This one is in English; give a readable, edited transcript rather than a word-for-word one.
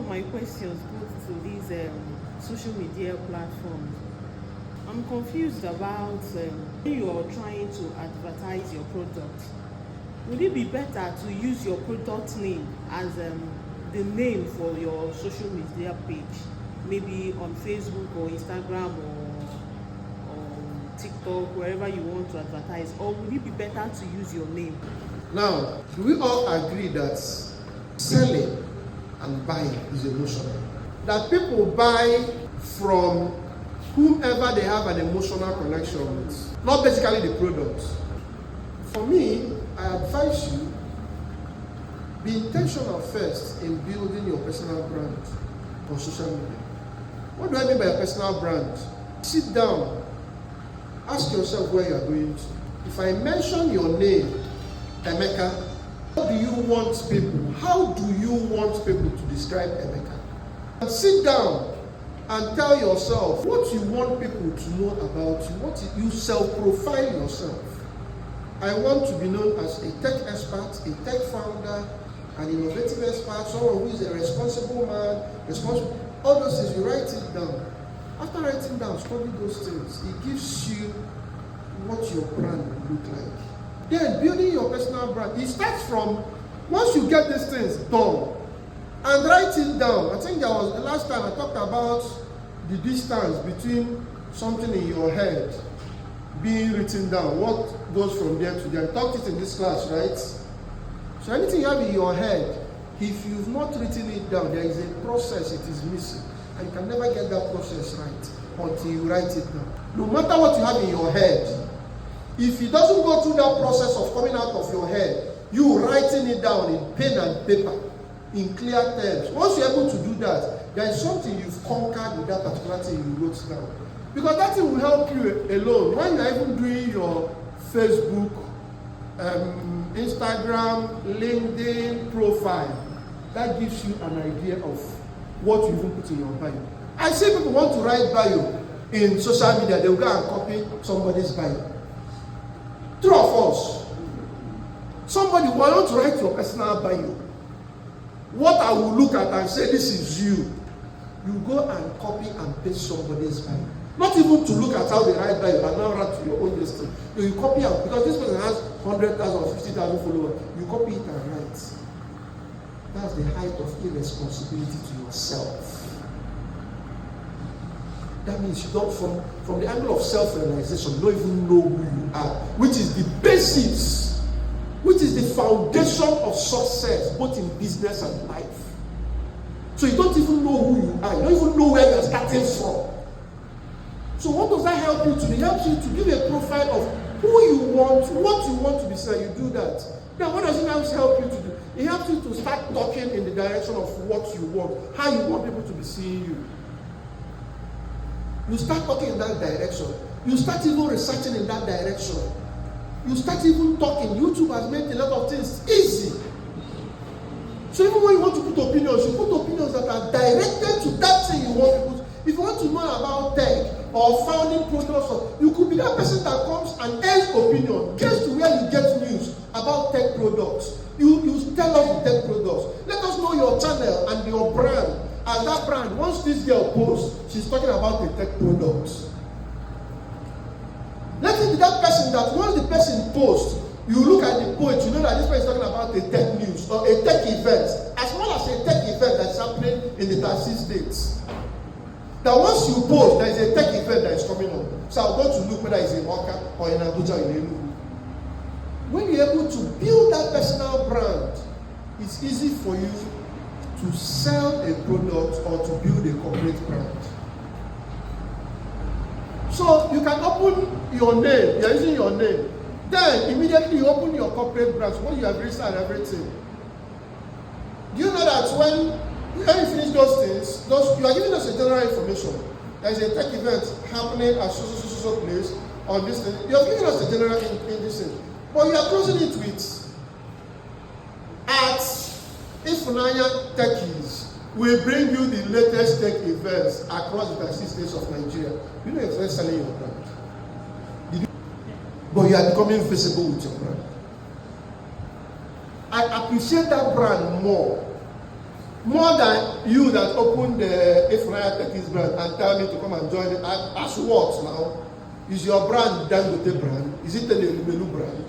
my questions goes to these social media platforms. I'm confused about when you're trying to advertise your product. Would it be better to use your product name as the name for your social media page, maybe on Facebook or Instagram or TikTok, wherever you want to advertise, or would it be better to use your name? Now, do we all agree that selling and buying is emotional? That people buy from whomever they have an emotional connection with, not basically the product. For me, I advise you, be intentional first in building your personal brand on social media. What do I mean by a personal brand? Sit down, ask yourself where you are going to. If I mention your name, Emeka, how do you want people to describe Emeka? And sit down and tell yourself what you want people to know about you, what you self-profile yourself. I want to be known as a tech expert, a tech founder, an innovative expert, someone who is a responsible man, all those things, you write it down. After writing down, study those things. It gives you what your brand will look like. Then building your personal brand, it starts from once you get these things done and write it down. I think there was the last time I talked about the distance between something in your head being written down, what goes from there to there. I talked it in this class, right? So anything you have in your head, if you've not written it down, there is a process it is missing. And you can never get that process right until you write it down. No matter what you have in your head, if it doesn't go through that process of coming out of your head, you writing it down in pen and paper, in clear terms. Once you're able to do that, there is something you've conquered with that particular thing you wrote down. Because that thing will help you alone. When you're even doing your Facebook, Instagram, LinkedIn profile, that gives you an idea of what you even put in your bio. I see people want to write bio in social media, they will go and copy somebody's bio. True or false? Somebody want to write your personal bio. What I will look at and say, this is you. You go and copy and paste somebody's bio. Not even to look at how they write bio, but now write to your own listing. You copy out, because this person has 100,000 or 50,000 followers. You copy it and write. That's the height of irresponsibility to yourself. That means you don't, from the angle of self-realization, you don't even know who you are, which is the basis, which is the foundation of success, both in business and life. So you don't even know who you are. You don't even know where you're starting from. So what does that help you to do? It helps you to give a profile of who you want, what you want to be said. You do that. Now, what does it help you to do? It helps you to start talking in the direction of what you want, how you want people to be seeing you. You start talking in that direction. You start even researching in that direction. You start even talking. YouTube has made a lot of things easy. So even when you want to put opinions, you put opinions that are directed to that thing you want people to. If you want to know about tech or founding products, you could be that person that comes and airs opinion, gets to where you get news about tech products. You tell us the tech products. Let us know your channel and your brand. And that brand, once this girl posts, she's talking about the tech products. Let it be that person that once the person posts, you look at the post, you know that this person is talking about a tech news or a tech event, as well as a tech event that's happening in the 36 states. That once you post, there is a tech event that is coming up. So I'll go to look whether it's in Oka or in Abuja or in Enugu. When you're able to build that personal brand, it's easy for you to sell a product or to build a corporate brand. So you can open your name, you're using your name. Then immediately you open your corporate branch when you have registered everything. Do you know that when you finish those things, you are giving us a general information. There is a tech event happening at so place on this thing. You are giving us a general in this thing. But you are closing it with at Ifunanya Techies will bring you the latest tech events across the 36 states of Nigeria. You know you're selling your brand. But you are becoming visible with your brand. I appreciate that brand more More than you that opened the Ifnaya Techies brand and tell me to come and join it. As what now? Is your brand Dangote brand? Is it an Elumelu brand?